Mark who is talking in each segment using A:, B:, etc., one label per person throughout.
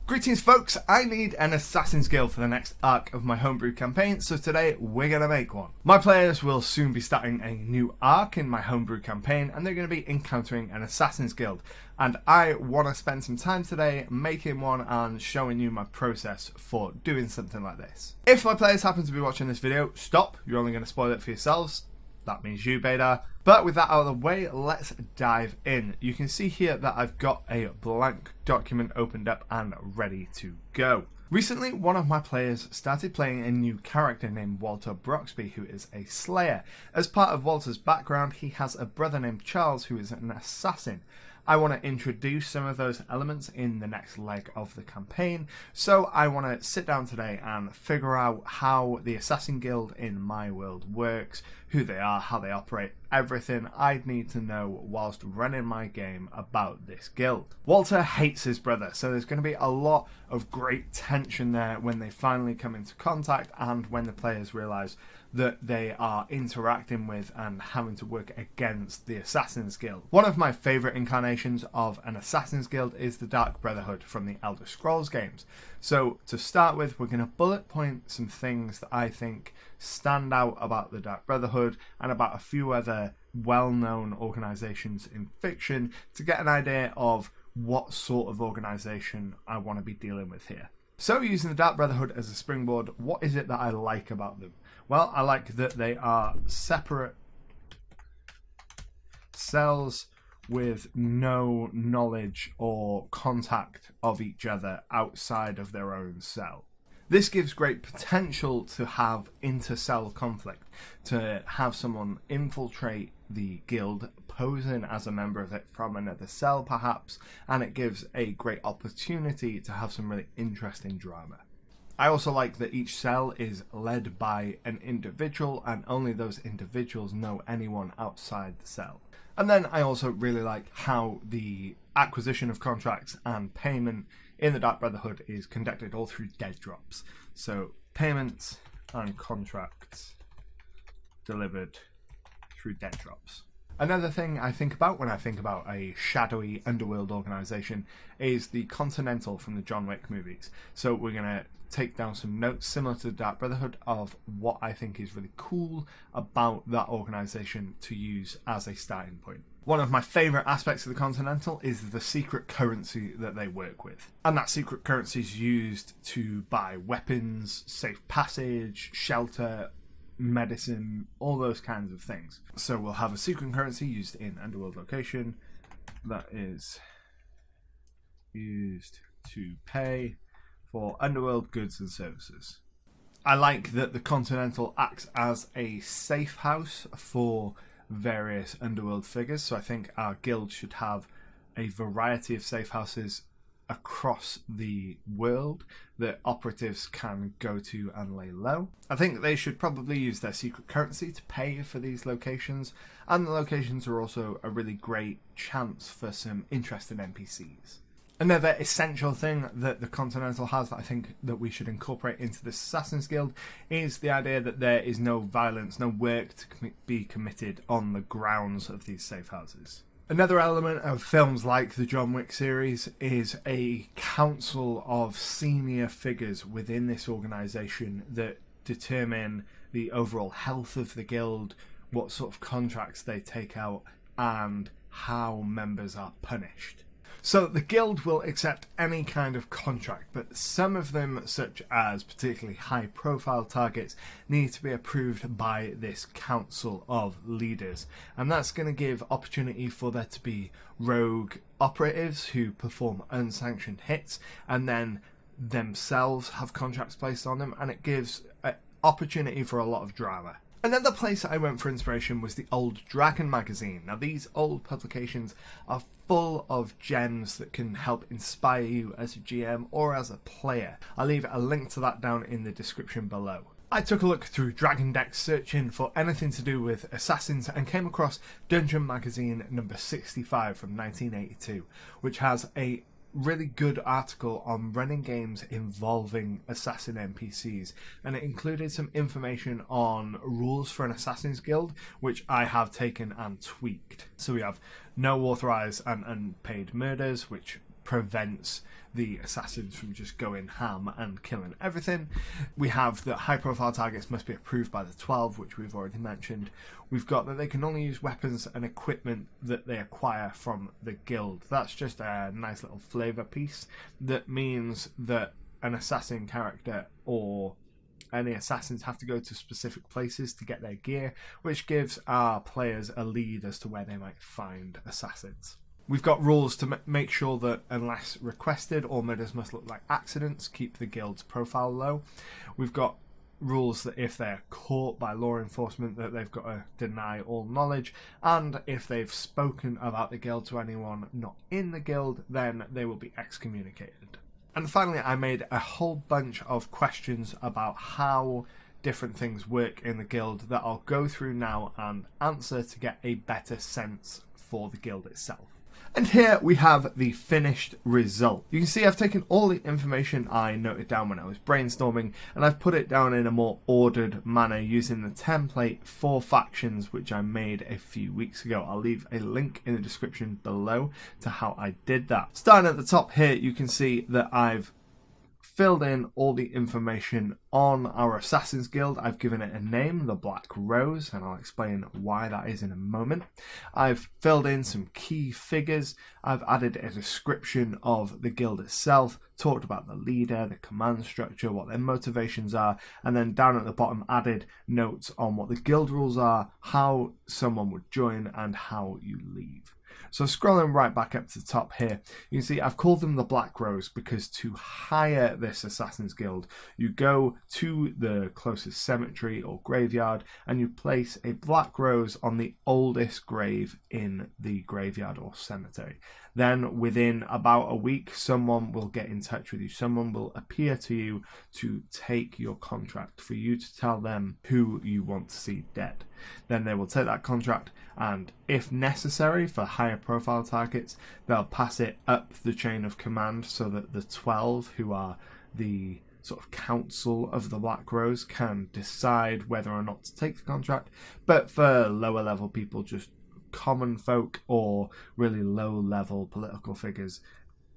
A: Greetings folks, I need an Assassin's Guild for the next arc of my homebrew campaign, so today we're going to make one. My players will soon be starting a new arc in my homebrew campaign and they're going to be encountering an Assassin's Guild. And I want to spend some time today making one and showing you my process for doing something like this. If my players happen to be watching this video, stop, you're only going to spoil it for yourselves. That means you, Beta. But with that out of the way, let's dive in. You can see here that I've got a blank document opened up and ready to go. Recently, one of my players started playing a new character named Walter Broxby, who is a slayer. As part of Walter's background, he has a brother named Charles, who is an assassin. I want to introduce some of those elements in the next leg of the campaign, so I want to sit down today and figure out how the Assassin Guild in my world works, who they are, how they operate, everything I'd need to know whilst running my game about this guild. Walter hates his brother, so there's going to be a lot of great tension there when they finally come into contact and when the players realise that they are interacting with and having to work against the Assassin's Guild. One of my favourite incarnations of an Assassin's Guild is the Dark Brotherhood from the Elder Scrolls games. So to start with, we're going to bullet point some things that I think stand out about the Dark Brotherhood and about a few other well-known organisations in fiction to get an idea of what sort of organisation I want to be dealing with here. So using the Dark Brotherhood as a springboard, what is it that I like about them? Well, I like that they are separate cells with no knowledge or contact of each other outside of their own cell. This gives great potential to have inter-cell conflict, to have someone infiltrate the guild, posing as a member of it from another cell perhaps, and it gives a great opportunity to have some really interesting drama. I also like that each cell is led by an individual and only those individuals know anyone outside the cell. And then I also really like how the acquisition of contracts and payment in the Dark Brotherhood is conducted all through dead drops. So payments and contracts delivered through dead drops. Another thing I think about when I think about a shadowy underworld organisation is the Continental from the John Wick movies. So we're going to take down some notes similar to the Dark Brotherhood of what I think is really cool about that organisation to use as a starting point. One of my favourite aspects of the Continental is the secret currency that they work with. And that secret currency is used to buy weapons, safe passage, shelter, medicine, all those kinds of things. So we'll have a secret currency used in underworld location that is used to pay for underworld goods and services. I like that the Continental acts as a safe house for various underworld figures, so I think our guild should have a variety of safe houses across the world that operatives can go to and lay low. I think they should probably use their secret currency to pay for these locations, and the locations are also a really great chance for some interesting NPCs. Another essential thing that the Continental has that I think that we should incorporate into the Assassin's Guild is the idea that there is no violence, no work to be committed on the grounds of these safe houses. Another element of films like the John Wick series is a council of senior figures within this organisation that determine the overall health of the guild, what sort of contracts they take out, and how members are punished. So the guild will accept any kind of contract, but some of them, such as particularly high-profile targets, need to be approved by this council of leaders. And that's going to give opportunity for there to be rogue operatives who perform unsanctioned hits and then themselves have contracts placed on them, and it gives an opportunity for a lot of drama. Another place I went for inspiration was the Old Dragon magazine. Now these old publications are full of gems that can help inspire you as a GM or as a player. I'll leave a link to that down in the description below. I took a look through Dragon Decks searching for anything to do with assassins and came across Dungeon Magazine number 65 from 1982, which has a really good article on running games involving assassin NPCs, and it included some information on rules for an Assassin's Guild, which I have taken and tweaked. So we have no authorized and unpaid murders, which prevents the assassins from just going ham and killing everything. We have that high profile targets must be approved by the 12, which we've already mentioned. We've got that they can only use weapons and equipment that they acquire from the guild. That's just a nice little flavour piece that means that an assassin character or any assassins have to go to specific places to get their gear, which gives our players a lead as to where they might find assassins. We've got rules to make sure that unless requested, all murders must look like accidents, keep the guild's profile low. We've got rules that if they're caught by law enforcement that they've got to deny all knowledge, and if they've spoken about the guild to anyone not in the guild, then they will be excommunicated. And finally, I made a whole bunch of questions about how different things work in the guild that I'll go through now and answer to get a better sense for the guild itself. And here we have the finished result. You can see I've taken all the information I noted down when I was brainstorming, and I've put it down in a more ordered manner using the template for factions which I made a few weeks ago. I'll leave a link in the description below to how I did that. Starting at the top here, you can see that I've filled in all the information on our Assassin's Guild. I've given it a name, the Black Rose, and I'll explain why that is in a moment. I've filled in some key figures. I've added a description of the guild itself, talked about the leader, the command structure, what their motivations are, and then down at the bottom added notes on what the guild rules are, how someone would join, and how you leave. So scrolling right back up to the top here, you can see I've called them the Black Rose because to hire this Assassin's Guild, you go to the closest cemetery or graveyard and you place a Black Rose on the oldest grave in the graveyard or cemetery. Then within about a week, someone will get in touch with you. Someone will appear to you to take your contract for you to tell them who you want to see dead. Then they will take that contract, and if necessary for higher profile targets, they'll pass it up the chain of command so that the 12, who are the sort of council of the Black Rose, can decide whether or not to take the contract. But for lower level people, just common folk or really low level political figures,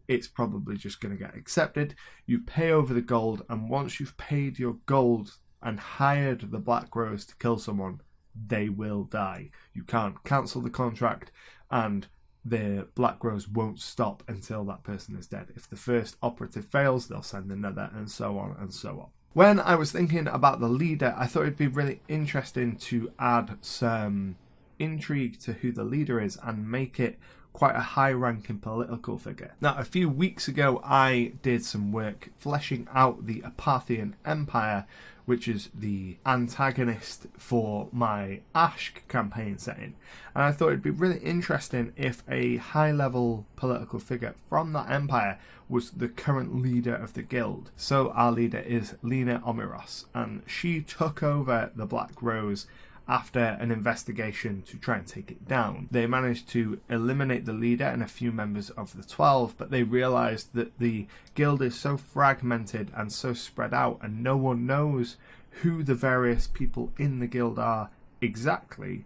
A: it's probably just going to get accepted. You pay over the gold, and once you've paid your gold and hired the Black Rose to kill someone, they will die. You can't cancel the contract, and the Black Rose won't stop until that person is dead. If the first operative fails, they'll send another, and so on and so on. When I was thinking about the leader, I thought it'd be really interesting to add some intrigue to who the leader is and make it quite a high-ranking political figure. Now, a few weeks ago, I did some work fleshing out the Parthian Empire, which is the antagonist for my Ashk campaign setting. And I thought it'd be really interesting if a high-level political figure from that empire was the current leader of the guild. So our leader is Lena Omiros, and she took over the Black Rose after an investigation to try and take it down. They managed to eliminate the leader and a few members of the 12, but they realised that the guild is so fragmented and so spread out, and no one knows who the various people in the guild are exactly.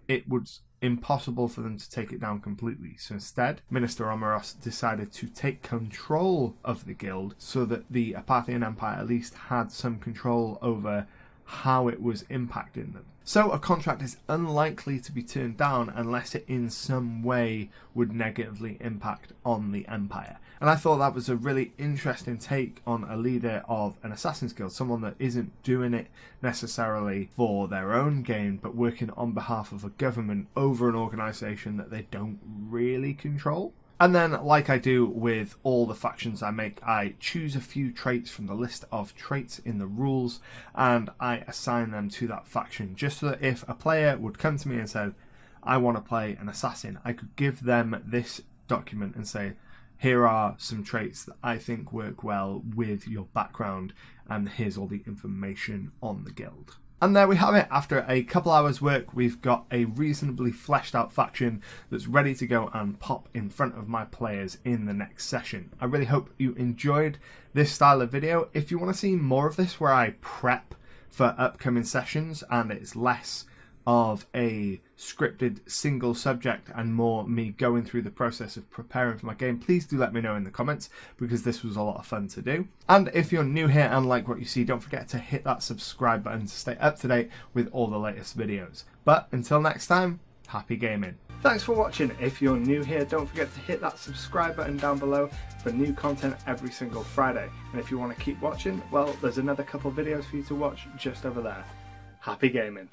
A: It was impossible for them to take it down completely. So instead, Minister Omeros decided to take control of the guild so that the Parthian Empire at least had some control over how it was impacting them. So a contract is unlikely to be turned down unless it in some way would negatively impact on the Empire. And I thought that was a really interesting take on a leader of an Assassin's Guild, someone that isn't doing it necessarily for their own gain, but working on behalf of a government over an organisation that they don't really control. And then, like I do with all the factions I make, I choose a few traits from the list of traits in the rules and I assign them to that faction, just so that if a player would come to me and say, I want to play an assassin, I could give them this document and say, here are some traits that I think work well with your background, and here's all the information on the guild. And there we have it. After a couple hours work, we've got a reasonably fleshed out faction that's ready to go and pop in front of my players in the next session. I really hope you enjoyed this style of video. If you want to see more of this where I prep for upcoming sessions and it's less of a scripted single subject and more me going through the process of preparing for my game, please do let me know in the comments, because this was a lot of fun to do. And if you're new here and like what you see, don't forget to hit that subscribe button to stay up to date with all the latest videos. But until next time, happy gaming. Thanks for watching. If you're new here, don't forget to hit that subscribe button down below for new content every single Friday. And if you want to keep watching, well, there's another couple videos for you to watch just over there. Happy gaming.